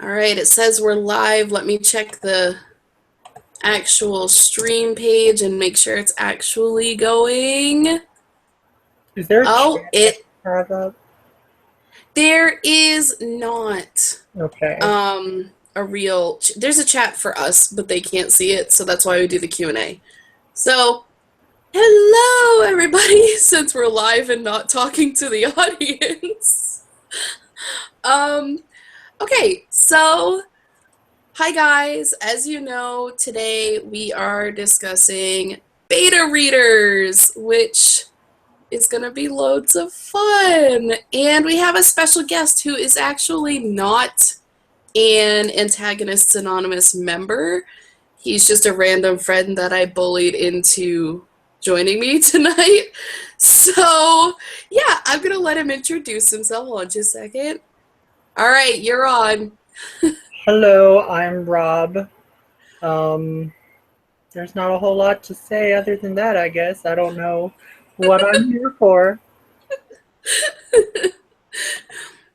All right, it says we're live. Let me check the actual stream page and make sure it's actually going. Is there a Oh, chat I can have up? there is not Okay. a real there's a chat for us, but they can't see it, so that's why we do the Q&A. So, hello everybody since we're live and not talking to the audience. Um okay, so hi guys, as you know, today we are discussing beta readers, which is going to be loads of fun. And we have a special guest who is actually not an Antagonists Anonymous member. He's just a random friend that I bullied into joining me tonight. So, yeah, I'm going to let him introduce himself. Hold on just a second. All right, you're on. Hello, I'm Rob. Um, there's not a whole lot to say other than that, I guess. I don't know what I'm here for.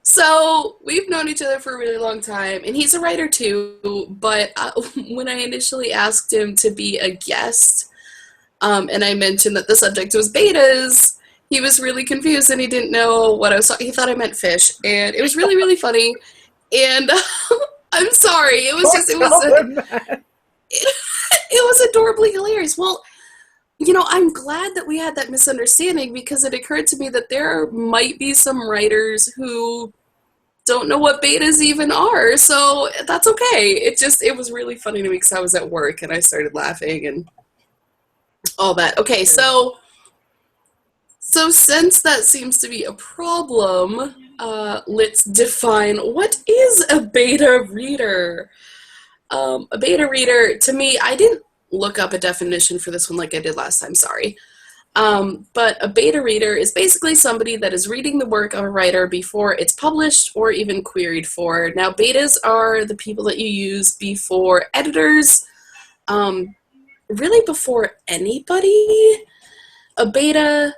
So we've known each other for a really long time, and he's a writer too. But when I initially asked him to be a guest, and I mentioned that the subject was betas, he was really confused and he didn't know what I was talking. He thought I meant fish, and it was really, really funny. And I'm sorry, it was Don't just tell him that. it was adorably hilarious. Well, I'm glad that we had that misunderstanding because it occurred to me that there might be some writers who don't know what betas even are, so that's okay. It was really funny to me because I was at work and I started laughing and all that. Okay, so since that seems to be a problem, let's define what is a beta reader. A beta reader, to me, I didn't look up a definition for this one like I did last time, sorry. But a beta reader is basically somebody that is reading the work of a writer before it's published or even queried for. Now, betas are the people that you use before editors, really before anybody. A beta,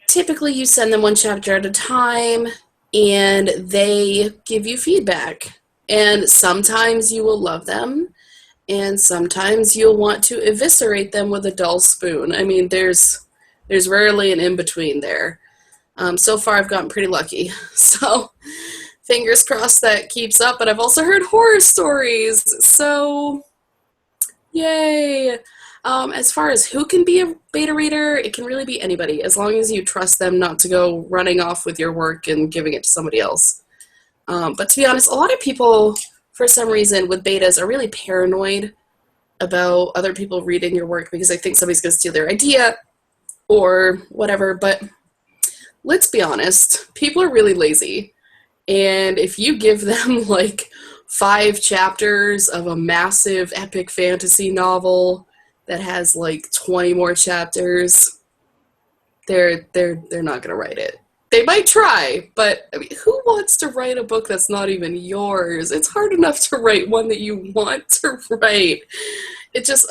typically you send them one chapter at a time and they give you feedback. And sometimes you will love them, and sometimes you'll want to eviscerate them with a dull spoon. I mean, there's rarely an in-between there. So far, I've gotten pretty lucky. So, fingers crossed that keeps up. But I've also heard horror stories. So, yay. As far as who can be a beta reader, it can really be anybody, as long as you trust them not to go running off with your work and giving it to somebody else. But to be honest, a lot of people, for some reason, with betas are really paranoid about other people reading your work because they think somebody's going to steal their idea or whatever. But let's be honest, people are really lazy. And if you give them like 5 chapters of a massive epic fantasy novel that has like 20 more chapters, they're not going to write it. They might try, but I mean, who wants to write a book that's not even yours? It's hard enough to write one that you want to write. It just,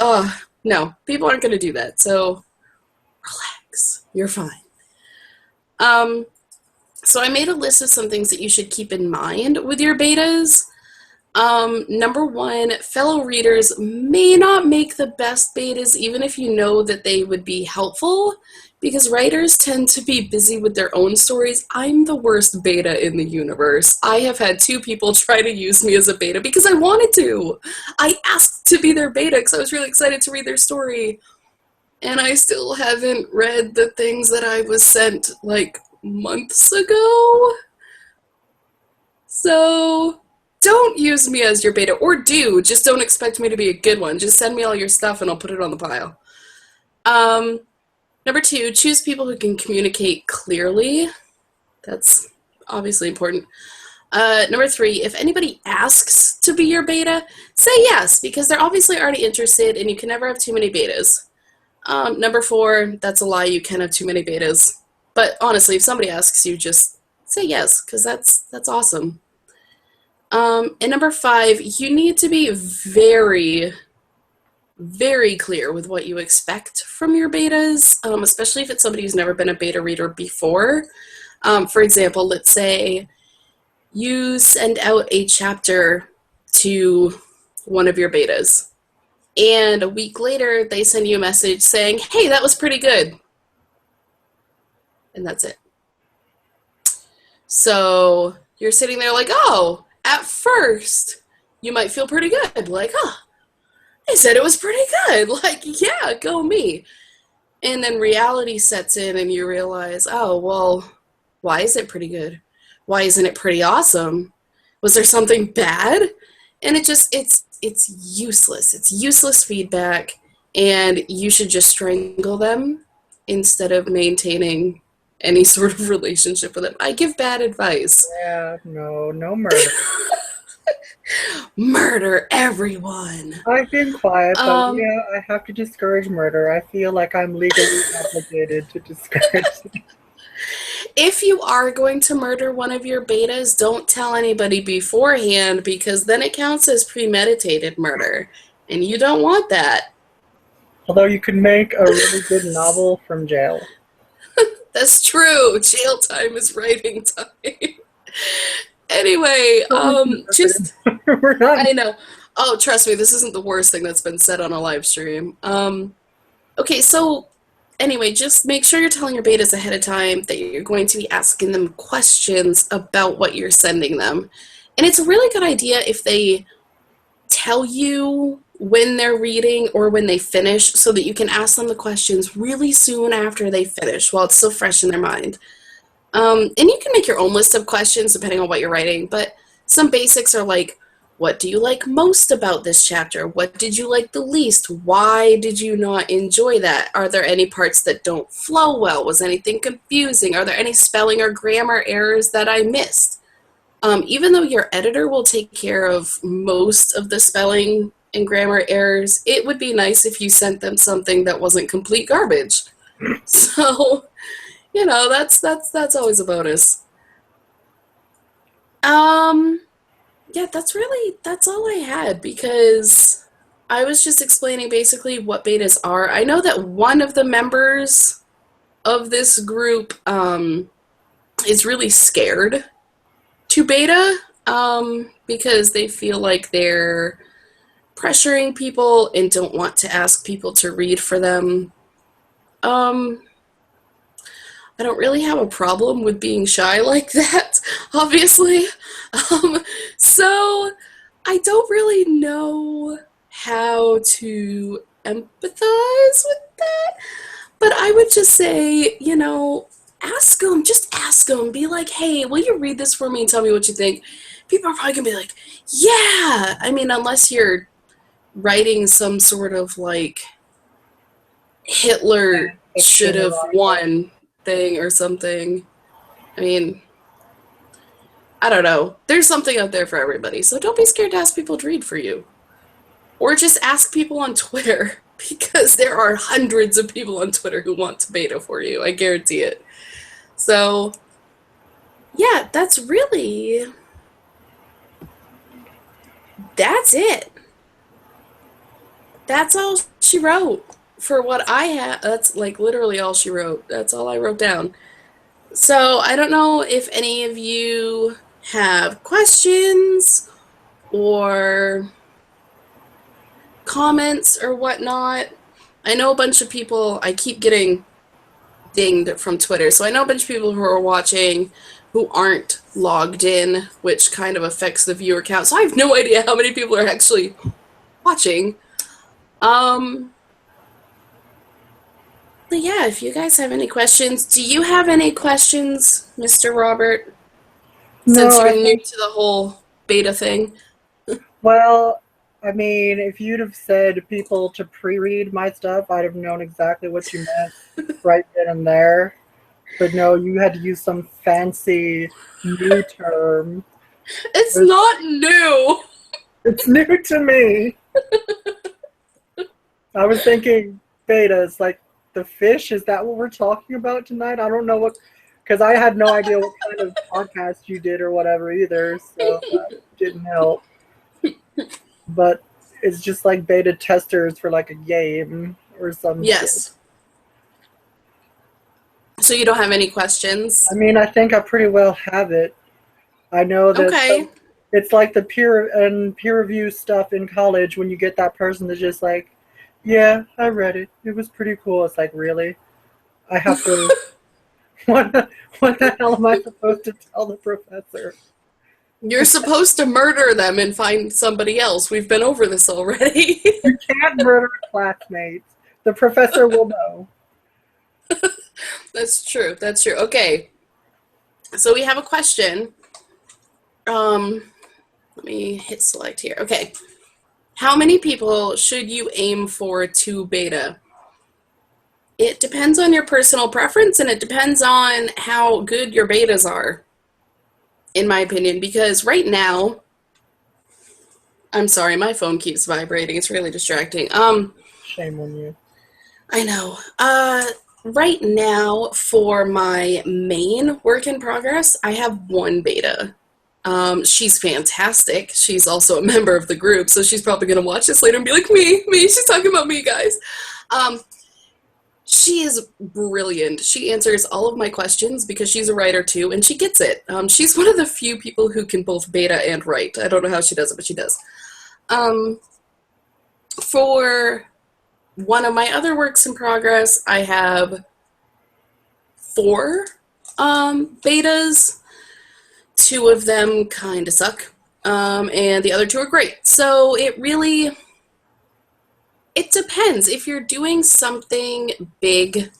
no, people aren't going to do that. So relax, you're fine. Um, so I made a list of some things that you should keep in mind with your betas. Number one, fellow readers may not make the best betas, even if you know that they would be helpful, because writers tend to be busy with their own stories. I'm the worst beta in the universe. I have had 2 people try to use me as a beta because I wanted to. I asked to be their beta because I was really excited to read their story. And I still haven't read the things that I was sent like months ago. So don't use me as your beta, or do. Just don't expect me to be a good one. Just send me all your stuff and I'll put it on the pile. Number 2, choose people who can communicate clearly. That's obviously important. Number 3, if anybody asks to be your beta, say yes, because they're obviously already interested and you can never have too many betas. Number 4, that's a lie, you can have too many betas. But honestly, if somebody asks you, just say yes, because that's awesome. And number 5, you need to be very, very clear with what you expect from your betas, especially if it's somebody who's never been a beta reader before. For example, let's say you send out a chapter to one of your betas. And a week later, they send you a message saying, hey, that was pretty good. And that's it. So you're sitting there like, oh, at first, you might feel pretty good. Like, oh, they said it was pretty good. Like, yeah, go me. And then reality sets in and you realize, oh, well, why is it pretty good? Why isn't it pretty awesome? Was there something bad? And it's useless. It's useless feedback, and you should just strangle them instead of maintaining any sort of relationship with them. I give bad advice. Yeah, no murder. Murder everyone. I've been quiet, but yeah, I have to discourage murder. I feel like I'm legally obligated to discourage it. If you are going to murder one of your betas, don't tell anybody beforehand, because then it counts as premeditated murder, and you don't want that. Although you could make a really good novel from jail. That's true. Jail time is writing time. Anyway, just We're not. I know. Oh, trust me, this isn't the worst thing that's been said on a live stream. Okay, so anyway, just make sure you're telling your betas ahead of time that you're going to be asking them questions about what you're sending them. And it's a really good idea if they tell you when they're reading or when they finish, so that you can ask them the questions really soon after they finish while it's still fresh in their mind. And you can make your own list of questions depending on what you're writing, but some basics are like, what do you like most about this chapter? What did you like the least? Why did you not enjoy that? Are there any parts that don't flow well? Was anything confusing? Are there any spelling or grammar errors that I missed? Even though your editor will take care of most of the spelling and grammar errors, it would be nice if you sent them something that wasn't complete garbage. So, you know, that's always a bonus. Yeah, that's all I had, because I was just explaining basically what betas are. I know that one of the members of this group is really scared to beta because they feel like they're pressuring people and don't want to ask people to read for them. I don't really have a problem with being shy like that, obviously. So I don't really know how to empathize with that. But I would just say, you know, ask them. Just ask them. Be like, hey, will you read this for me and tell me what you think? People are probably going to be like, yeah. I mean, unless you're writing some sort of like Hitler should have won thing or something. I mean, I don't know. There's something out there for everybody, so don't be scared to ask people to read for you. Or just ask people on Twitter, because there are hundreds of people on Twitter who want to beta for you. I guarantee it. So, yeah, that's it. That's all she wrote. For what I had, that's like literally all she wrote. That's all I wrote down. So I don't know if any of you have questions or comments or whatnot. I know a bunch of people, I keep getting dinged from Twitter, so I know a bunch of people who are watching who aren't logged in, which kind of affects the viewer count. So I have no idea how many people are actually watching. But yeah, if you guys have any questions, do you have any questions, Mr. Robert? Since you're new to the whole beta thing. Well, I mean, if you'd have said people to pre-read my stuff, I'd have known exactly what you meant right then and there. But no, you had to use some fancy new term. It's not new. It's new to me. I was thinking betas, like the fish. Is that what we're talking about tonight? I don't know what, because I had no idea what kind of podcast you did or whatever either, so that didn't help. But it's just like beta testers for like a game or something. Yes. So you don't have any questions? I mean, I think I pretty well have it. I know that It's like the peer review stuff in college when you get that person that's just like, yeah, I read it. It was pretty cool. It's like, really? I have to. What, what the hell am I supposed to tell the professor? You're supposed to murder them and find somebody else. We've been over this already. You can't murder classmates. The professor will know. That's true. That's true. Okay. So we have a question. Let me hit select here. Okay. How many people should you aim for to beta? It depends on your personal preference, and it depends on how good your betas are, in my opinion, because right now, I'm sorry, my phone keeps vibrating. It's really distracting. Shame on you. I know. Right now, for my main work in progress, I have one beta. She's fantastic. She's also a member of the group, so she's probably going to watch this later and be like, me, she's talking about me, guys. She is brilliant. She answers all of my questions because she's a writer too, and she gets it. She's one of the few people who can both beta and write. I don't know how she does it, but she does. For one of my other works in progress, I have 4 betas. 2 of them kind of suck, and the other 2 are great. So it depends. If you're doing something big,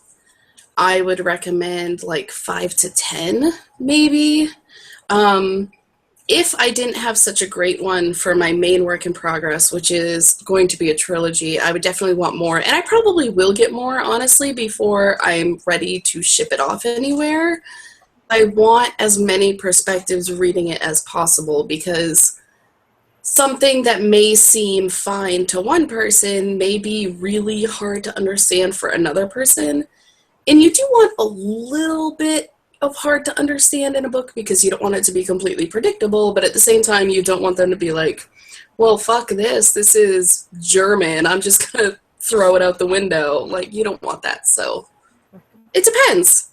I would recommend like 5 to 10, maybe. If I didn't have such a great one for my main work in progress, which is going to be a trilogy, I would definitely want more. And I probably will get more, honestly, before I'm ready to ship it off anywhere. I want as many perspectives reading it as possible, because something that may seem fine to one person may be really hard to understand for another person. And you do want a little bit of hard to understand in a book because you don't want it to be completely predictable, but at the same time you don't want them to be like, well, fuck this is German, I'm just gonna throw it out the window. Like, you don't want that. So it depends.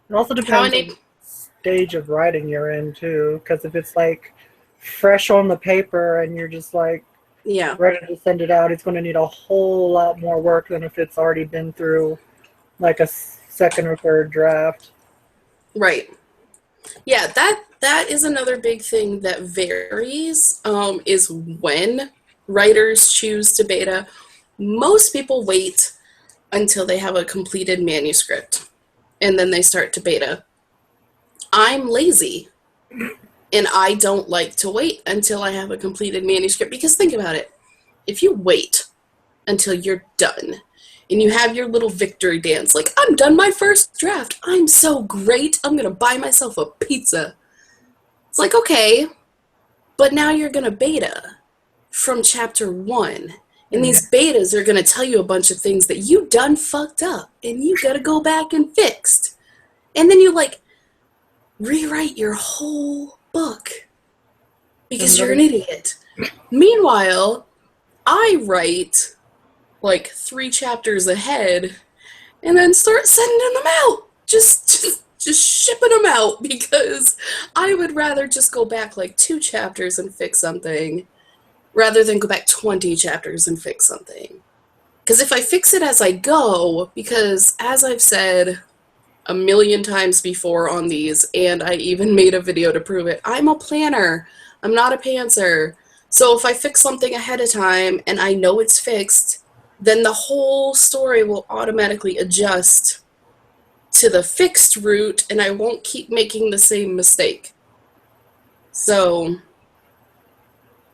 It also depends on the stage of writing you're in too, because if it's like fresh on the paper and you're just like ready to send it out, it's going to need a whole lot more work than if it's already been through like a second or third draft. Right. Yeah, that is another big thing that varies, is when writers choose to beta. Most people wait until they have a completed manuscript, and then they start to beta. I'm lazy, and I don't like to wait until I have a completed manuscript, because think about it. If you wait until you're done, and you have your little victory dance, like, I'm done my first draft, I'm so great, I'm gonna buy myself a pizza. It's like, okay, but now you're gonna beta from chapter 1, and these betas are gonna tell you a bunch of things that you done fucked up, and you gotta go back and fixed. And then you, like, rewrite your whole book because you're an idiot. Meanwhile, I write like 3 chapters ahead and then start sending them out. Just shipping them out, because I would rather just go back like 2 chapters and fix something rather than go back 20 chapters and fix something. Because if I fix it as I go, because as I've said a million times before on these, and I even made a video to prove it, I'm a planner. I'm not a pantser. So if I fix something ahead of time and I know it's fixed, then the whole story will automatically adjust to the fixed route, and I won't keep making the same mistake. So,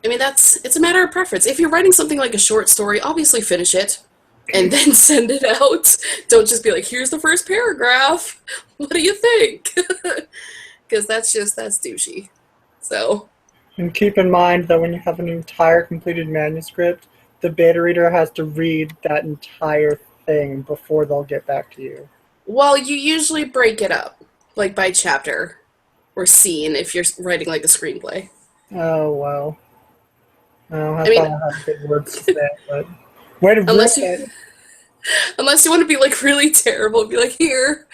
I mean, it's a matter of preference. If you're writing something like a short story, obviously finish it and then send it out. Don't just be like, here's the first paragraph. What do you think? Because that's douchey. So. And keep in mind that when you have an entire completed manuscript, the beta reader has to read that entire thing before they'll get back to you. Well, you usually break it up, like by chapter or scene, if you're writing like a screenplay. Oh, well. Oh, I thought I had big words to say, but way to unless you want to be like really terrible, be like, here,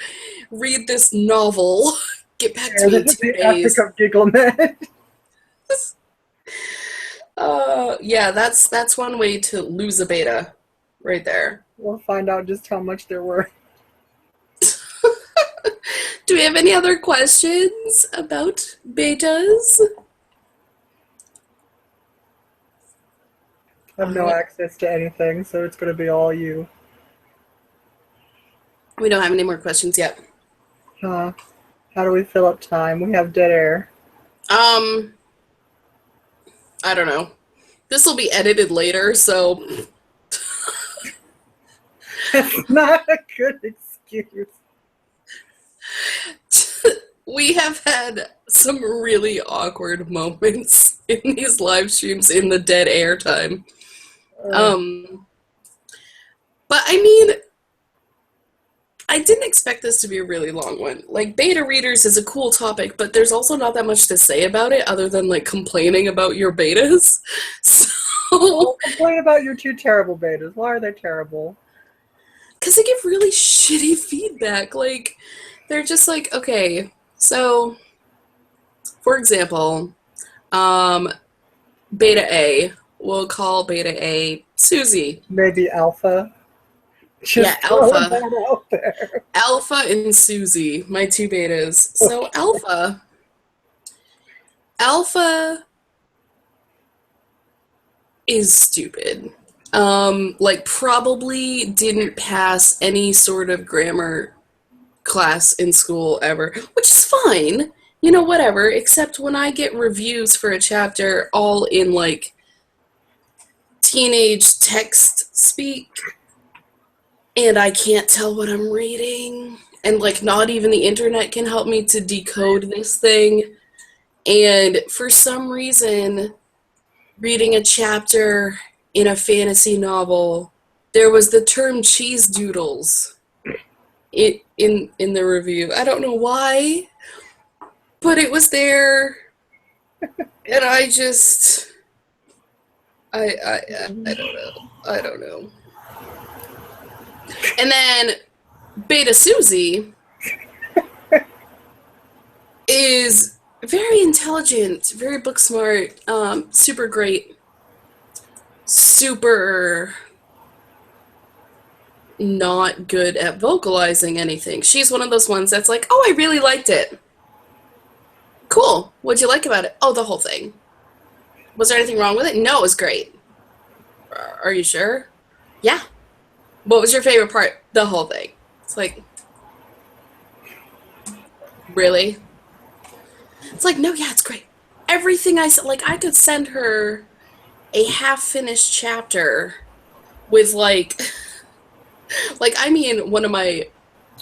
read this novel, get back to me in 2 days. Giggle net. Yeah, that's one way to lose a beta, right there. We'll find out just how much there were. Do we have any other questions about betas? I have no access to anything, so it's going to be all you. We don't have any more questions yet. How do we fill up time? We have dead air. I don't know. This will be edited later, so That's not a good excuse. we have had some really awkward moments in these live streams in the dead air time. But I mean, I didn't expect this to be a really long one. Like, beta readers is a cool topic, but there's also not that much to say about it other than, like, complaining about your betas. So... Complain about your 2 terrible betas. Why are they terrible? Because they give really shitty feedback. Like, they're just like, okay, so, for example, beta A, we'll call beta A Susie. Maybe alpha. Just yeah, Alpha. That out there. Alpha and Susie, my 2 betas. So Alpha is stupid. Like, probably didn't pass any sort of grammar class in school ever, which is fine. You know, whatever, except when I get reviews for a chapter all in, like, teenage text speak, and I can't tell what I'm reading, and, like, not even the internet can help me to decode this thing, and for some reason, reading a chapter in a fantasy novel, there was the term cheese doodles in the review. I don't know why, but it was there, and I just... I don't know. And then Beta Susie is very intelligent, very book smart, super great, super not good at vocalizing anything. She's one of those ones that's like, oh, I really liked it. Cool. What'd you like about it? Oh, the whole thing. Was there anything wrong with it? No, it was great. Are you sure? Yeah. What was your favorite part? The whole thing. It's like, really? It's like, no, yeah, it's great. Everything I said, like, I could send her a half-finished chapter with, like, I mean, one of my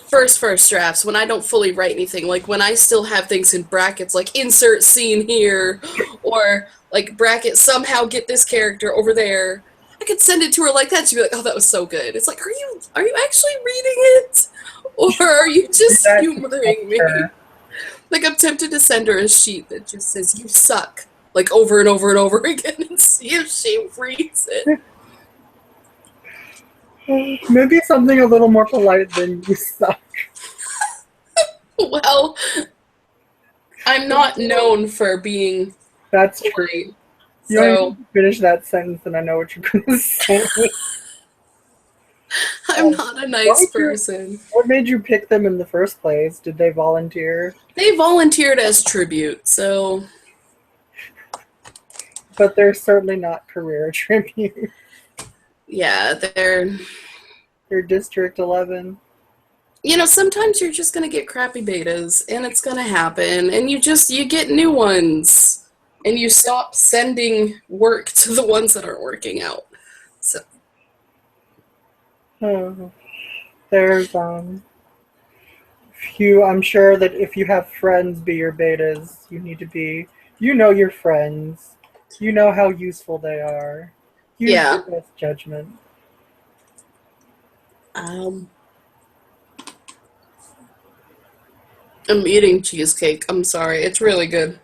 first drafts, when I don't fully write anything, like, when I still have things in brackets, like, insert scene here, or, like, bracket, somehow get this character over there, I could send it to her like that. She'd be like, oh, that was so good. It's like, are you actually reading it? Or are you just humoring me? Like, I'm tempted to send her a sheet that just says, you suck, like, over and over and over again, and see if she reads it. Maybe something a little more polite than you suck. Well, I'm not known for being That's polite, true. You don't even finish that sentence and I know what you're going to say. I'm not a nice person. What made you pick them in the first place? Did they volunteer? They volunteered as tribute, so... But they're certainly not career tribute. Yeah, they're District 11. You know, sometimes you're just going to get crappy betas, and it's going to happen, and you get new ones. And you stop sending work to the ones that aren't working out. So. There's I'm sure that if you have friends be your betas, you need to be, you know your friends. You know how useful they are. Use your best judgment. I'm eating cheesecake. I'm sorry. It's really good.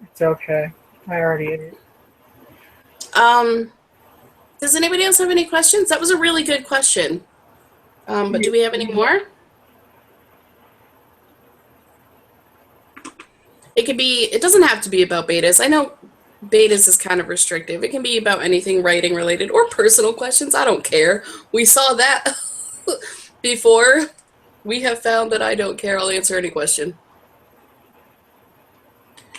It's okay. I already ate it. Does anybody else have any questions? That was a really good question. But do we have any more? It doesn't have to be about betas. I know betas is kind of restrictive. It can be about anything writing related or personal questions. I don't care. We saw that before. We have found that I don't care. I'll answer any question.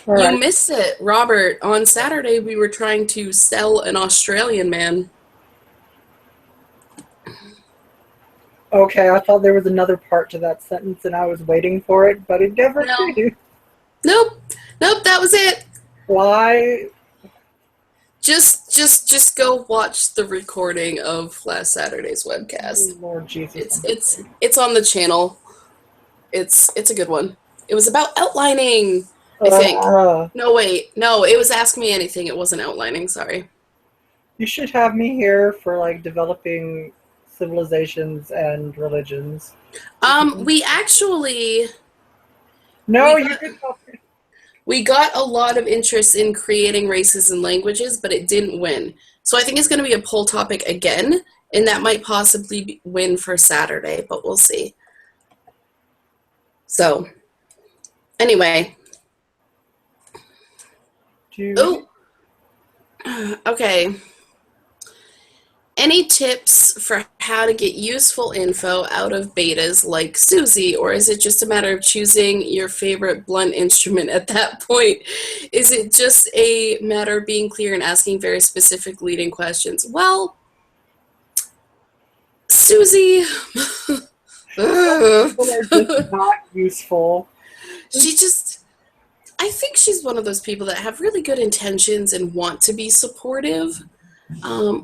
All You right. missed it, Robert. On Saturday, we were trying to sell an Australian man. Okay, I thought there was another part to that sentence and I was waiting for it, but it never No. came. Nope. Nope, that was it. Why? Just go watch the recording of last Saturday's webcast. Lord Jesus. It's on the channel. It's a good one. It was about outlining, I think. Uh, No, wait. No, it was Ask Me Anything. It wasn't outlining. Sorry. you should have me here for like developing civilizations and religions. We actually No, we you got did not. we got a lot of interest in creating races and languages, but it didn't win. So I think it's going to be a poll topic again, and that might possibly win for Saturday, but we'll see. So anyway, Do oh, okay. Any tips for how to get useful info out of betas like Susie, or is it just a matter of choosing your favorite blunt instrument at that point? Is it just a matter of being clear and asking very specific leading questions? Well, Susie, people are just not useful. she just, I think she's one of those people that have really good intentions and want to be supportive.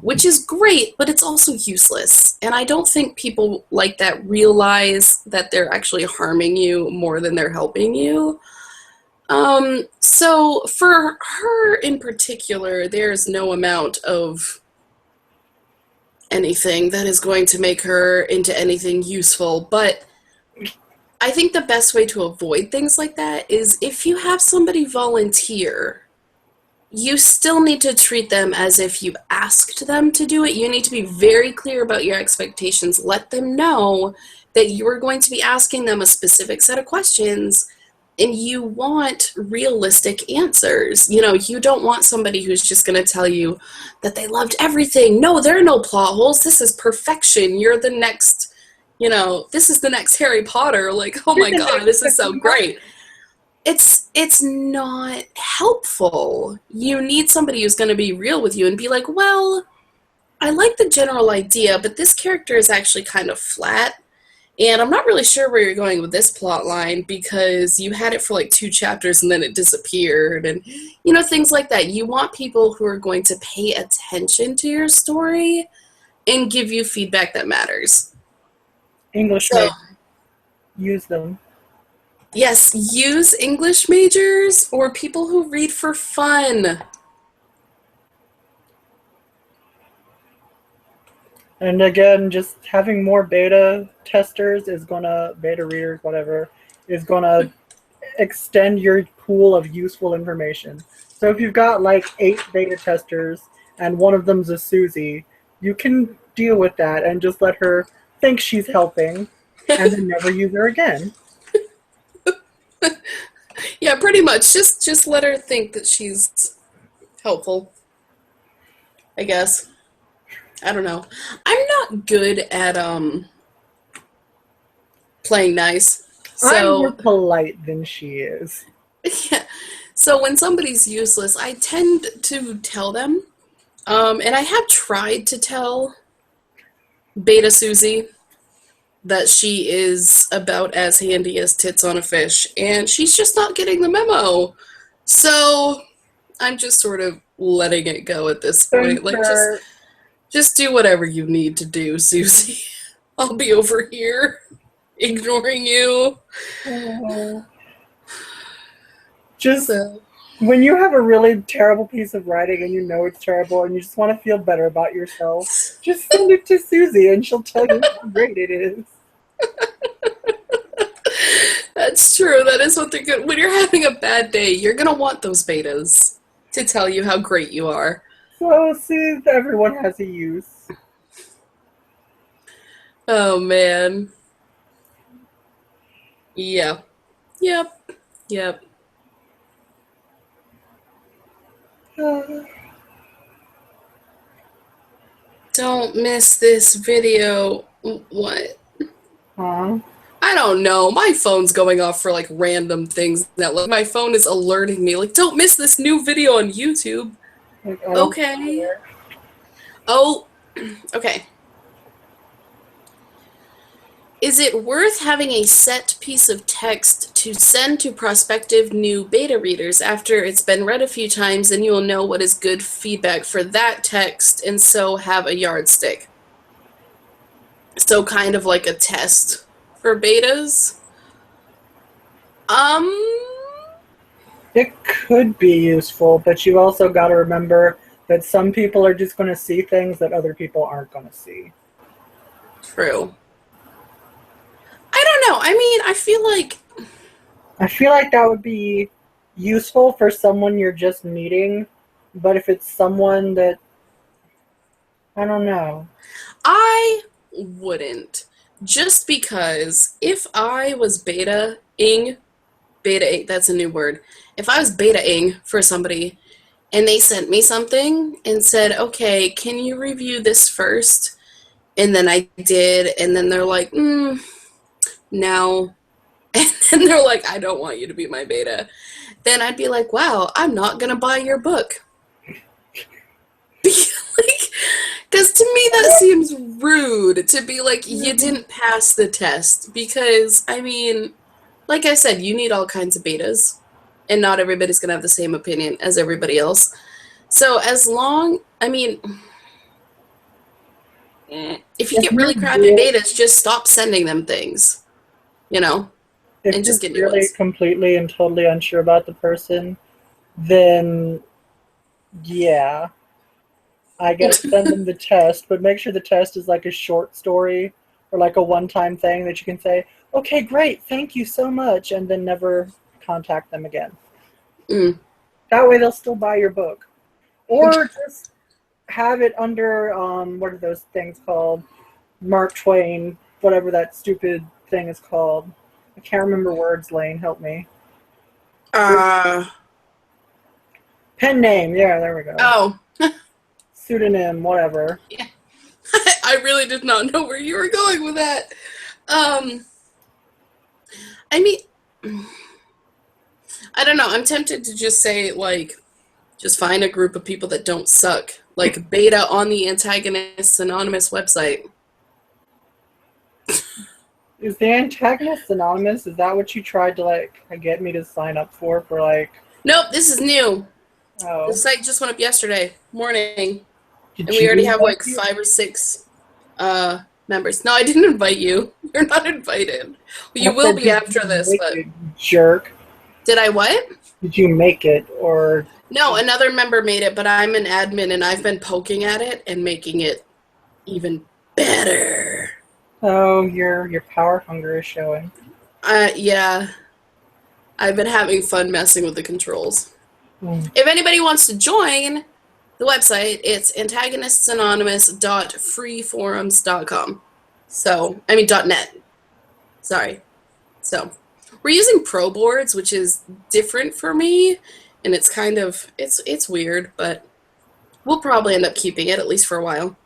Which is great, but it's also useless. And I don't think people like that realize that they're actually harming you more than they're helping you. So for her in particular, there's no amount of anything that is going to make her into anything useful. But I think the best way to avoid things like that is if you have somebody volunteer, you still need to treat them as if you asked them to do it. You need to be very clear about your expectations. Let them know that you are going to be asking them a specific set of questions and you want realistic answers. You know, you don't want somebody who's just going to tell you that they loved everything. No, there are no plot holes. This is perfection. You're the next, this is the next Harry Potter. Like, oh my God, this is so great. It's not helpful. You need somebody who's going to be real with you and be like, well, I like the general idea, but this character is actually kind of flat, and I'm not really sure where you're going with this plot line because you had it for like 2 chapters and then it disappeared, and things like that. You want people who are going to pay attention to your story and give you feedback that matters. English So, majors, use them. yes, use English majors or people who read for fun. And again, just having more beta testers beta readers, whatever, is gonna extend your pool of useful information. So if you've got like 8 beta testers and one of them's a Susie, you can deal with that and just let her think she's helping and then never use her again. Yeah, pretty much. Just let her think that she's helpful, I guess. I don't know. I'm not good at playing nice. I'm more So, polite than she is. yeah. So when somebody's useless, I tend to tell them. And I have tried to tell Beta Susie that she is about as handy as tits on a fish, and she's just not getting the memo. So I'm just sort of letting it go at this point. Like, just do whatever you need to do, Susie. I'll be over here ignoring you. Oh. Just So, when you have a really terrible piece of writing and you know it's terrible and you just want to feel better about yourself, just send it to Susie and she'll tell you how great it is. that's true. That is what they're good. When you're having a bad day, you're gonna want those betas to tell you how great you are. So see, everyone has a use. Oh man. Yeah. Yep. Yep. Uh, Don't miss this video. What? huh? I don't know. My phone's going off for like random things now. Like my phone is alerting me, like, don't miss this new video on YouTube. Like, I don't Okay. care. Oh, okay. Is it worth having a set piece of text to send to prospective new beta readers after it's been read a few times and you will know what is good feedback for that text and so have a yardstick? So kind of like a test for betas. Um, It could be useful, but you also got to remember that some people are just going to see things that other people aren't going to see. True. I don't know. I mean, I feel like that would be useful for someone you're just meeting, but if it's someone that, I don't know. I wouldn't. Just because if I was beta-ing, that's a new word. If I was beta-ing for somebody and they sent me something and said, okay, can you review this first? And then I did, and then they're like, no. And then they're like, I don't want you to be my beta. Then I'd be like, wow, I'm not going to buy your book. Because to me that seems rude to be like, you didn't pass the test. Because, I mean, like I said, you need all kinds of betas. And not everybody's going to have the same opinion as everybody else. So as long, I mean, if you If get you're really crappy really, betas, just stop sending them things, you know, if and you're just get new really ones. completely and totally unsure about the person, then yeah, I guess send them the test, but make sure the test is like a short story or like a one-time thing that you can say, okay, great, thank you so much, and then never contact them again. Mm. That way they'll still buy your book. Or just have it under, what are those things called? Mark Twain, whatever that stupid thing is called. I can't remember words, Lane, help me. Uh, Pen name, yeah, there we go. oh, Pseudonym, whatever. yeah. I really did not know where you were going with that. Um, I mean, I don't know. I'm tempted to just say, like, just find a group of people that don't suck. Like, beta on the Antagonists Anonymous website. Is the Antagonist anonymous? Is that what you tried to, like, get me to sign up for, like, Nope, this is new. The oh, site just went up yesterday morning, did and we already you have invite like you? 5 or 6 members. No, I didn't invite you. You're not invited. Well, you I will said, be did after you this, make but it, you jerk? did I what? Did you make it, or... No, another member made it, but I'm an admin and I've been poking at it and making it even better. Oh, your power hunger is showing. Yeah, I've been having fun messing with the controls. Hmm. If anybody wants to join the website, it's antagoniስትsanonymous.freeforums.com. So, I mean, .net. Sorry. So, we're using pro boards, which is different for me, and it's kind of it's weird, but we'll probably end up keeping it at least for a while.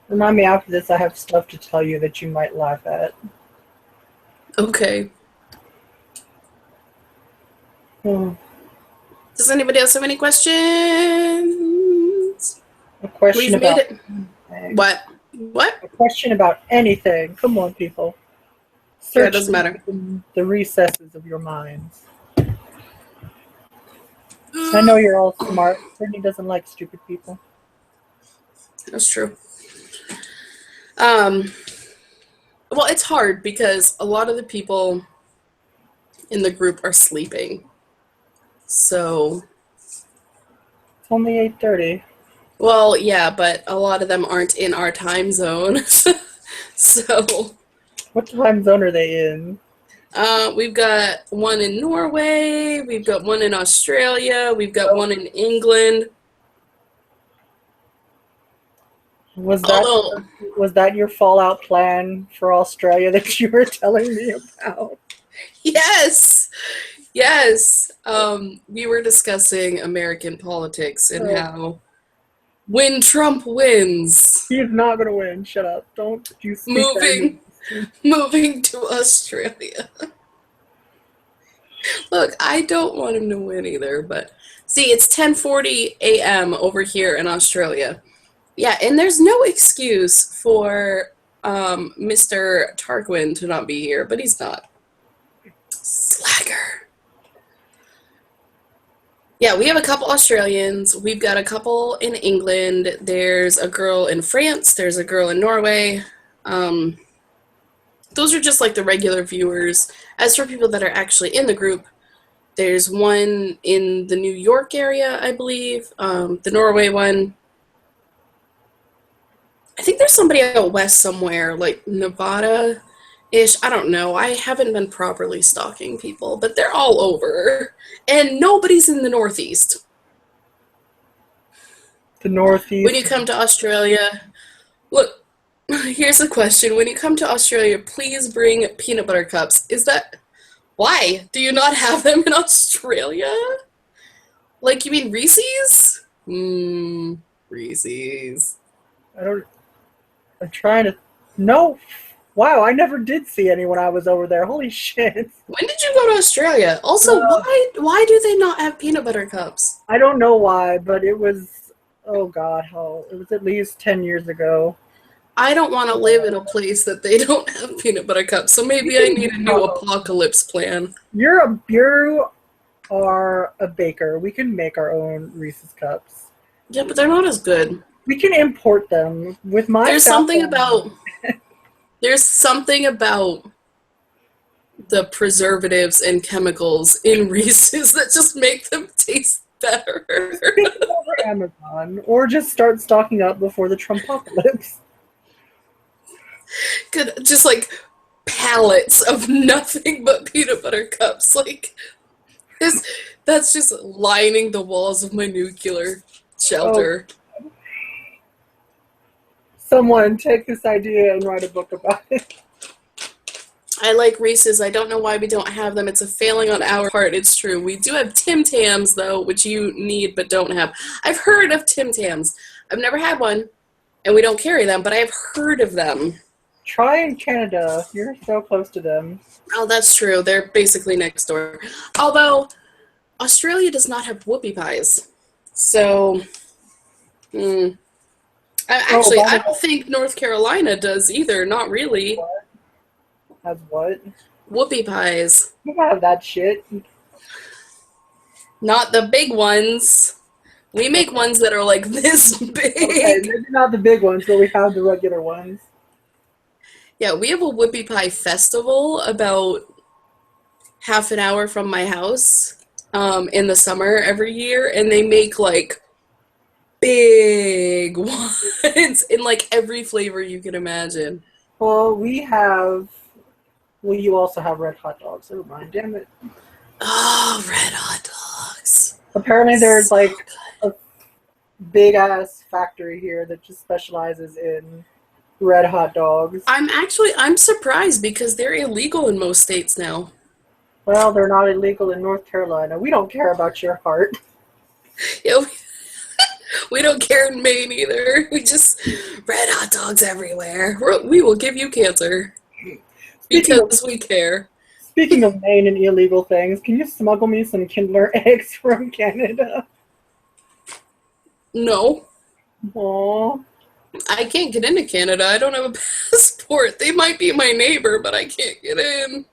Remind me after this, I have stuff to tell you that you might laugh at. Okay. Hmm. Does anybody else have any questions? A question We've made about it. anything. What? What? A question about anything. Come on, people. Yeah, it Search doesn't matter. in the recesses of your minds. I know you're all smart. Brittany doesn't like stupid people. That's true. Um, well, it's hard because a lot of the people in the group are sleeping. So, It's only 8:30. well, yeah, but a lot of them aren't in our time zone. So, What time zone are they in? we've got one in Norway, we've got one in Australia, we've got one in England. Was that Although, was that your fallout plan for Australia that you were telling me about? Yes, yes. We were discussing American politics and Oh, how when Trump wins, he is not going to win. Shut up. Don't you speak that into moving existence. moving to Australia. Look, I don't want him to win either, but see, it's 10:40 a.m. over here in Australia. Yeah, and there's no excuse for Mr. Tarquin to not be here, but he's not. Slacker. Yeah, we have a couple Australians. We've got a couple in England. There's a girl in France. There's a girl in Norway. Um, those are just like the regular viewers. As for people that are actually in the group, there's one in the New York area, I believe. The Norway one. I think there's somebody out west somewhere, like Nevada ish. I don't know. I haven't been properly stalking people, but they're all over. And nobody's in the Northeast. The When you Northeast. come to Australia, look, here's a question. When you come to Australia, please bring peanut butter cups. Is that why? Do you not have them in Australia? Like, you mean Reese's? Reese's. I don't. I'm trying to. No. Wow, I never did see any when I was over there. Holy shit. When did you go to Australia? Also, Uh, why do they not have peanut butter cups? I don't know why, but it was. Oh god, it was at least 10 years ago. I don't want to live in a place that they don't have peanut butter cups, so maybe I need a new apocalypse plan. You are a baker. We can make our own Reese's cups. Yeah, but they're not as good. We can import them with my There's cell something phone. about there's something about the preservatives and chemicals in Reese's that just make them taste better. Over Amazon, or just start stocking up before the Trumpocalypse. Good, just like pallets of nothing but peanut butter cups. Like this, that's just lining the walls of my nuclear Oh, shelter. someone take this idea and write a book about it. I like Reese's. I don't know why we don't have them. It's a failing on our part. It's true. We do have Tim Tams, though, which you need but don't have. I've heard of Tim Tams. I've never had one, and we don't carry them, but I've heard of them. Try in Canada. You're so close to them. Oh, that's true. They're basically next door. Although, Australia does not have whoopie pies. So, Oh, actually, by I the don't think North Carolina does either. Not really. way, has what? Whoopie pies. You have that shit. Not the big ones. We make ones that are like this Okay, big. maybe not the big ones, but we have the regular ones. Yeah, we have a whoopie pie festival about half an hour from my house in the summer every year, and they make like big ones in like every flavor you can imagine. Well, we have. Well, you also have red hot dogs. Never mind. Damn it. Oh, red hot dogs. Apparently, there's So like good. a big ass factory here that just specializes in red hot dogs. I'm surprised because they're illegal in most states now. Well, they're not illegal in North Carolina. We don't care about your heart. Yeah, we don't care in Maine either. We just red hot dogs everywhere. We will give you cancer Speaking of because we care. speaking of Maine and illegal things, can you smuggle me some Kindler eggs from Canada? No, Aww. I can't get into Canada. I don't have a passport. They might be my neighbor, but I can't get in.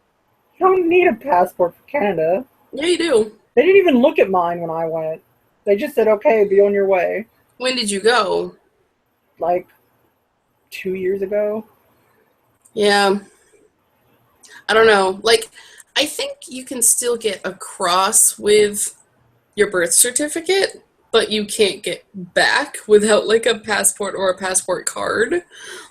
You don't need a passport for Canada. Yeah, you do. They didn't even look at mine when I went. They just said, okay, be on your way. When did you go? Like 2 years ago. Yeah, I don't know. Like, I think you can still get across with your birth certificate, but you can't get back without like a passport or a passport card.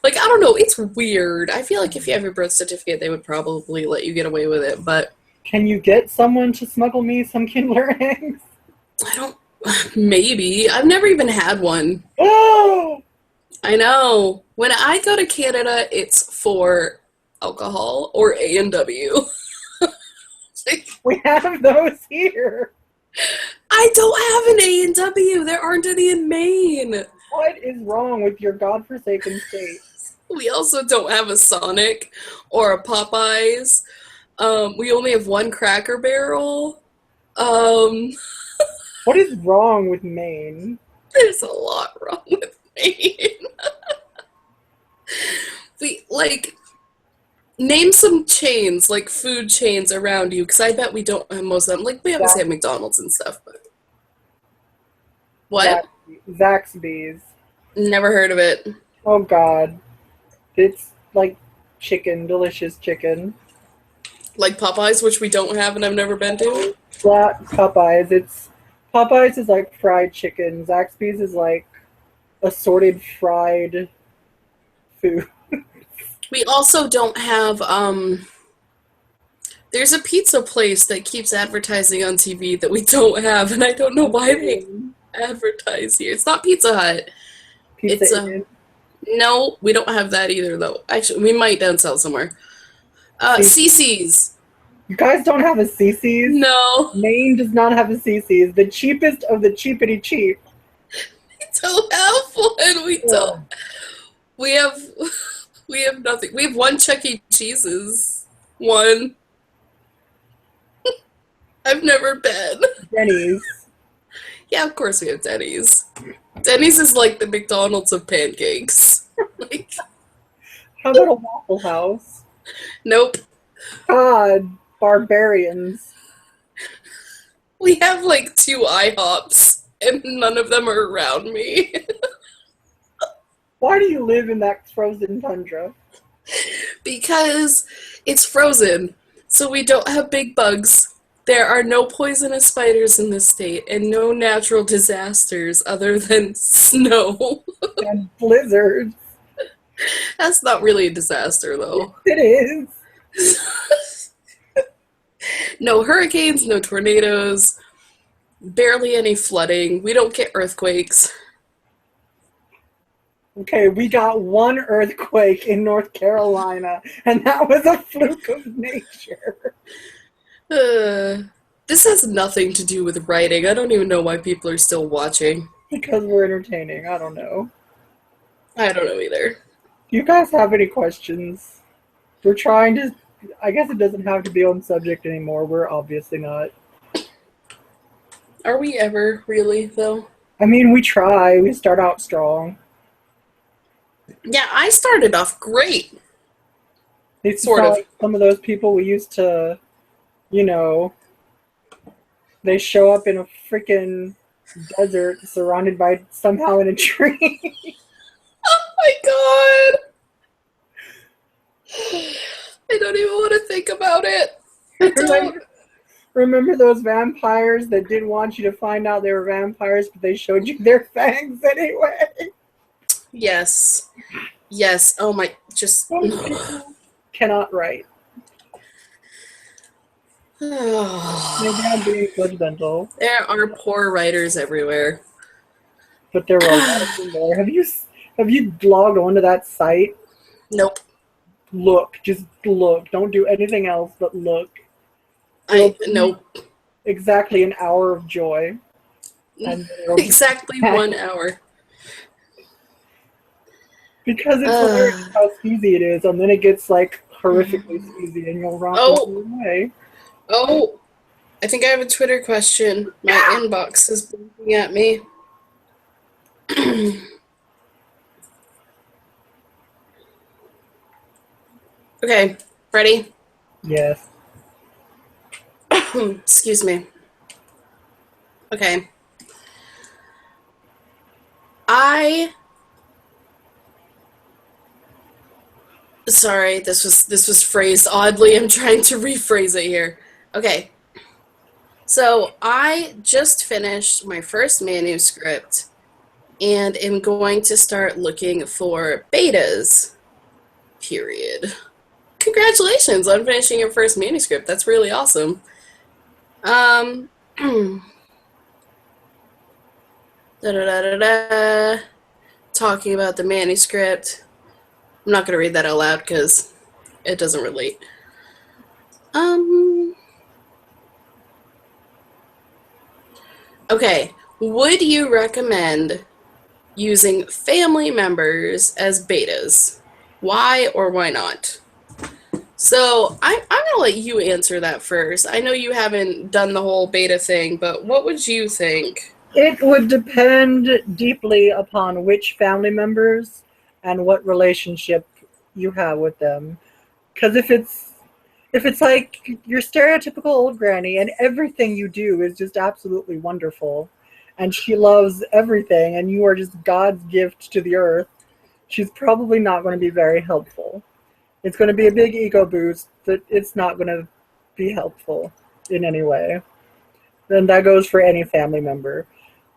Like, I don't know. It's weird. I feel like if you have your birth certificate, they would probably let you get away with it, but Can you get someone to smuggle me some Kindler eggs? I don't. Maybe. I've never even had one. Oh! I know. When I go to Canada, it's for alcohol or A&W. We have those here. I don't have an A&W. There aren't any in Maine. What is wrong with your godforsaken state? We also don't have a Sonic or a Popeyes. We only have one Cracker Barrel. Um, What is wrong with Maine? there's a lot wrong with Maine. We, like, name some chains, like food chains around you, because I bet we don't have most of them. Like, we obviously Zax- have McDonald's and stuff, but. Zax- What? Zaxby's. Never heard of it. Oh God, it's like chicken, delicious chicken. Like Popeyes, which we don't have and I've never been to. Flat Popeyes. It's Popeyes is like fried chicken. Zaxby's is like assorted fried food. We also don't have, there's a pizza place that keeps advertising on TV that we don't have, and I don't know why they advertise here. It's not Pizza Hut. Pizza It's, Inn. no, we don't have that either, though. Actually, we might down south somewhere. CC's. You guys don't have a CC's? No. Maine does not have a CC's. The cheapest of the cheapity cheap. We don't have one. We don't. We have, we have nothing. We have one Chuck E. Cheese's. One. I've never been. Denny's. Yeah, of course we have Denny's. Denny's is like the McDonald's of pancakes. Like, How about a Waffle House? nope. God, barbarians. We have like 2 IHOPs, and none of them are around me. Why do you live in that frozen tundra? Because it's frozen, so we don't have big bugs. There are no poisonous spiders in this state, and no natural disasters other than snow. And blizzards. That's not really a disaster, though. It is. No hurricanes, no tornadoes, barely any flooding. We don't get earthquakes. Okay, we got one earthquake in North Carolina, and that was a fluke of nature. This has nothing to do with writing. I don't even know why people are still watching. Because we're entertaining. I don't know. I don't know either. Do you guys have any questions? We're trying to. I guess it doesn't have to be on subject anymore. We're obviously not. Are we ever, really, though? I mean, we try. We start out strong. Yeah, I started off great. It's Sort of. like some of those people we used to, you know, they show up in a freaking desert surrounded by somehow in a tree. Oh my god! I don't even want to think about it. I don't. Remember those vampires that didn't want you to find out they were vampires, but they showed you their fangs anyway? Yes. Yes. Oh my. Just. Cannot write. Maybe I'm being judgmental, There are poor writers everywhere. but there were a lot of them there. Have you logged onto that site? Nope. Look, just look. Don't do anything else but look. Nope. Exactly an hour of joy. And Exactly 1 hour. because it's hilarious how skeezy it is, and then it gets like horrifically skeezy, and you'll run away. Oh, I think I have a Twitter question. My inbox is blinking at me. Okay, ready? Yes. Excuse me. Okay. Sorry, this was phrased oddly. I'm trying to rephrase it here. Okay. So, I just finished my first manuscript and am going to start looking for betas. Period. Congratulations on finishing your first manuscript. That's really awesome. Da da da da da. Talking about the manuscript. I'm not going to read that out loud because it doesn't relate. Okay, would you recommend using family members as betas? Why or why not? So I'm gonna let you answer that first. I know you haven't done the whole beta thing, but what would you think? It would depend deeply upon which family members and what relationship you have with them. Because if it's like your stereotypical old granny and everything you do is just absolutely wonderful, and she loves everything, and you are just God's gift to the earth, she's probably not going to be very helpful. It's going to be a big ego boost, but it's not going to be helpful in any way. Then that goes for any family member.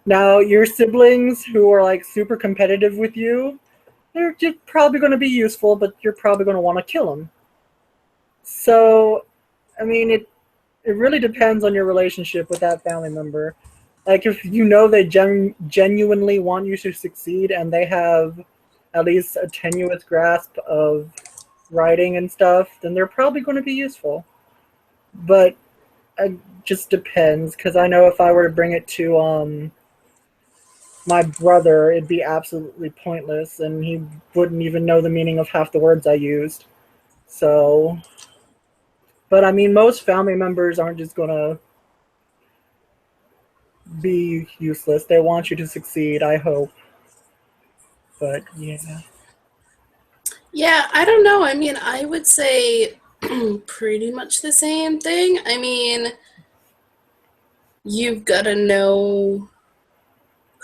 Now, your siblings who are like super competitive with you, they're just probably going to be useful, but you're probably going to want to kill them. So, I mean, it really depends on your relationship with that family member. Like, if you know they genuinely want you to succeed and they have at least a tenuous grasp of writing and stuff, then they're probably going to be useful. But it just depends, because I know if I were to bring it to my brother, it'd be absolutely pointless, and he wouldn't even know the meaning of half the words I used. So, but I mean, most family members aren't just gonna be useless. They want you to succeed, I hope. But yeah. Yeah, I don't know. I mean, I would say pretty much the same thing. I mean, you've got to know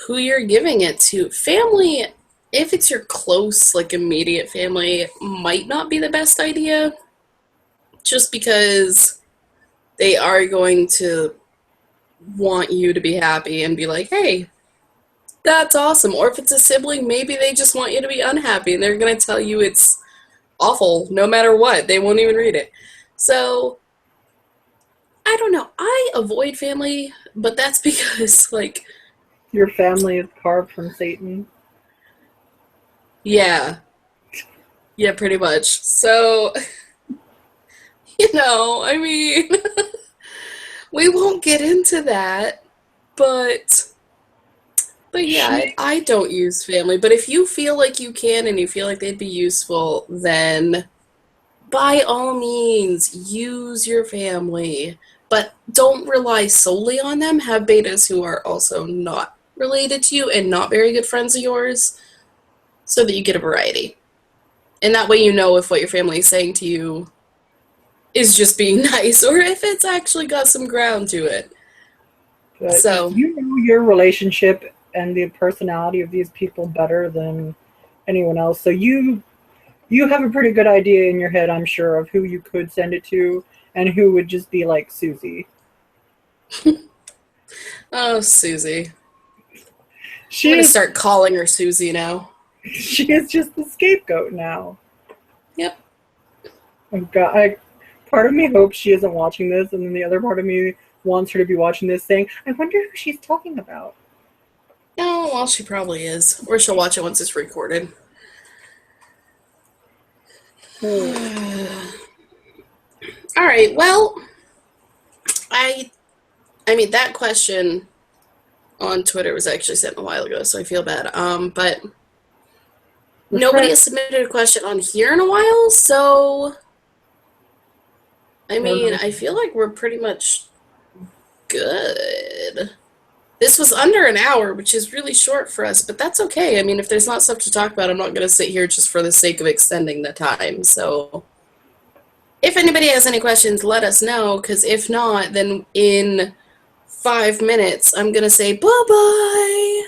who you're giving it to. Family, if it's your close, like immediate family, might not be the best idea just because they are going to want you to be happy and be like, hey, that's awesome. Or if it's a sibling, maybe they just want you to be unhappy and they're going to tell you it's awful no matter what. They won't even read it. So, I don't know. I avoid family, but that's because, like, Your family is carved from Satan. yeah, yeah, pretty much. So, I mean, we won't get into that, but yeah, She I don't use family. But if you feel like you can and you feel like they'd be useful, then by all means use your family. But don't rely solely on them. Have betas who are also not related to you and not very good friends of yours so that you get a variety. And that way you know if what your family is saying to you is just being nice or if it's actually got some ground to it. But So, you know your relationship and the personality of these people better than anyone else. So you have a pretty good idea in your head, I'm sure, of who you could send it to and who would just be like Susie. oh, Susie. I'm She going to is start calling her Susie now. she is just the scapegoat now. Yep. Oh God, part of me hopes she isn't watching this, and then the other part of me wants her to be watching this, saying, "I wonder who she's talking about." Oh, well, she probably is. Or she'll watch it once it's recorded. Oh. All right. Well, I I mean that question on Twitter was actually sent a while ago, so I feel bad. But nobody Refresh has submitted a question on here in a while, so I or mean, no? I feel like we're pretty much good. This was under an hour, which is really short for us, but that's okay. I mean, if there's not stuff to talk about, I'm not going to sit here just for the sake of extending the time. So, if anybody has any questions, let us know, because if not, then in 5 minutes, I'm going to say bye bye.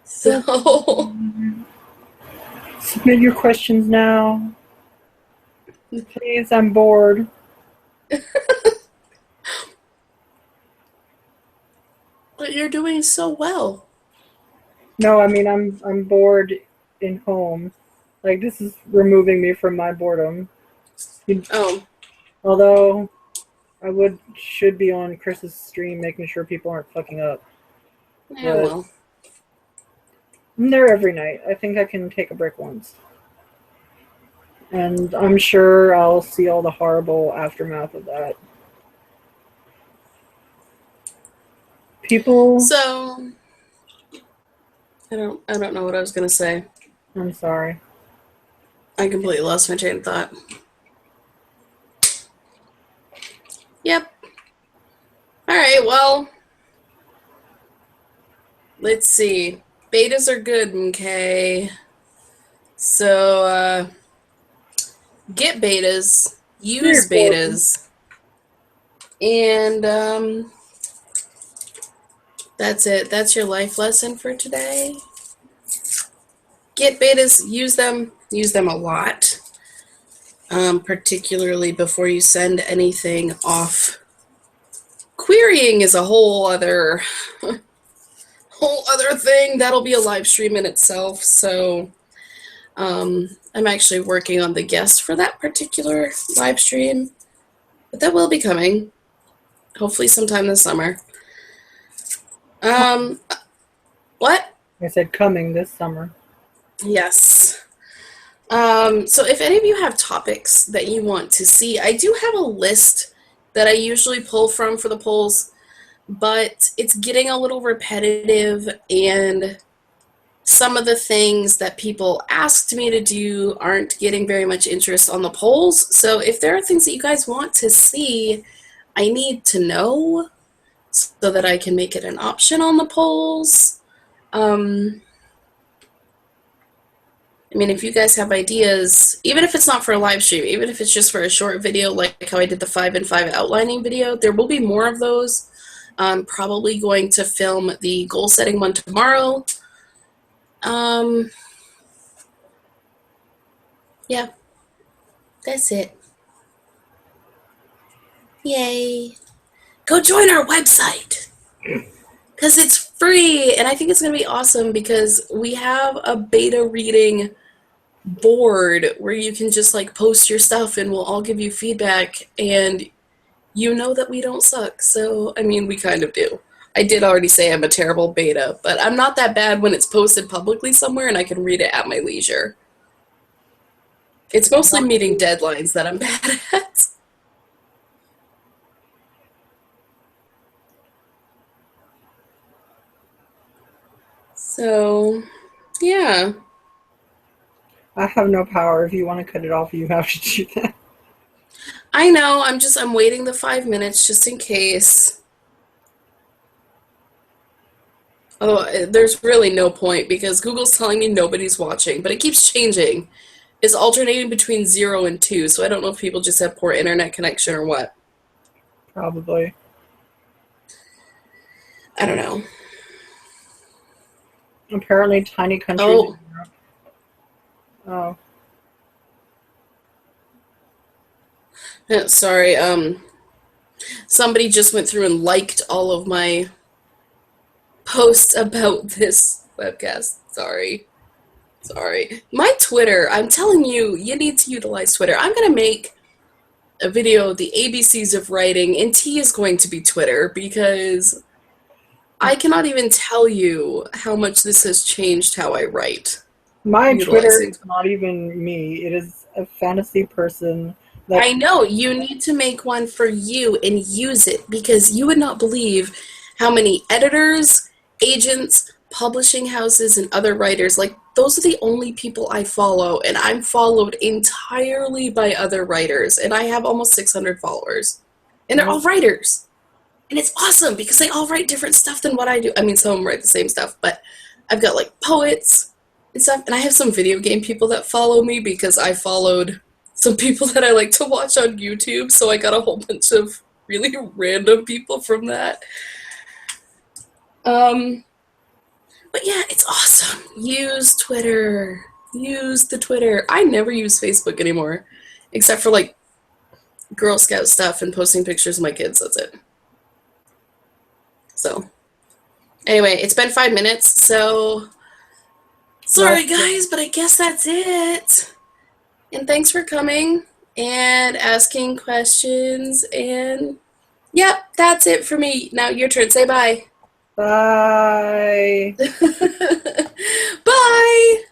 So, Submit your questions now, please. I'm bored. but you're doing so well. No, I mean I'm bored in home. Like this is removing me from my boredom. Oh, Although I should be on Chris's stream making sure people aren't fucking up. yeah, But well. I'm there every night. I think I can take a break once. And I'm sure I'll see all the horrible aftermath of that. People, So I don't know what I was gonna say. I'm sorry. I completely lost my train of thought. Yep. All right. Well, let's see. Betas are good, okay? So get betas, use Dear Gordon. betas, and that's it. That's your life lesson for today. Get betas, use them a lot, particularly before you send anything off. Querying is a whole other thing. That'll be a live stream in itself. So I'm actually working on the guest for that particular live stream, but that will be coming, hopefully sometime this summer. Um, what? I said coming this summer. Yes. So if any of you have topics that you want to see, I do have a list that I usually pull from for the polls, but it's getting a little repetitive, and some of the things that people asked me to do aren't getting very much interest on the polls. So if there are things that you guys want to see, I need to know so that I can make it an option on the polls. I mean, if you guys have ideas, even if it's not for a live stream, even if it's just for a short video, like how I did the 5 and 5 outlining video, there will be more of those. I'm probably going to film the goal setting one tomorrow. Yeah, that's it. Yay. Go join our website because it's free, and I think it's going to be awesome because we have a beta reading board where you can just like post your stuff and we'll all give you feedback, and you know that we don't suck. So, I mean, we kind of do. I did already say I'm a terrible beta, but I'm not that bad when it's posted publicly somewhere and I can read it at my leisure. It's mostly meeting deadlines that I'm bad at. So, yeah. I have no power. If you want to cut it off, you have to do that. I know, I'm waiting the 5 minutes just in case. Oh, there's really no point because Google's telling me nobody's watching, but it keeps changing. It's alternating between 0 and 2, so I don't know if people just have poor internet connection or what. Probably. I don't know. Apparently, tiny countries. Oh. In Europe. Oh. Sorry, somebody just went through and liked all of my posts about this webcast. Sorry. My Twitter, I'm telling you, you need to utilize Twitter. I'm going to make a video, the ABCs of writing, and T is going to be Twitter because I cannot even tell you how much this has changed how I write. My Twitter is not even me. It is a fantasy person. I know. You need to make one for you and use it because you would not believe how many editors, agents, publishing houses, and other writers, like, those are the only people I follow, and I'm followed entirely by other writers, and I have almost 600 followers. And they're all writers. And it's awesome because they all write different stuff than what I do. I mean, some of them write the same stuff, but I've got, like, poets and stuff, and I have some video game people that follow me because I followed some people that I like to watch on YouTube, so I got a whole bunch of really random people from that. But yeah, it's awesome. Use Twitter. Use the Twitter. I never use Facebook anymore, except for like Girl Scout stuff and posting pictures of my kids. That's it. So, anyway, it's been 5 minutes, so sorry guys, but I guess that's it. And thanks for coming and asking questions. And yep, that's it for me. Now your turn. Say bye. Bye. Bye.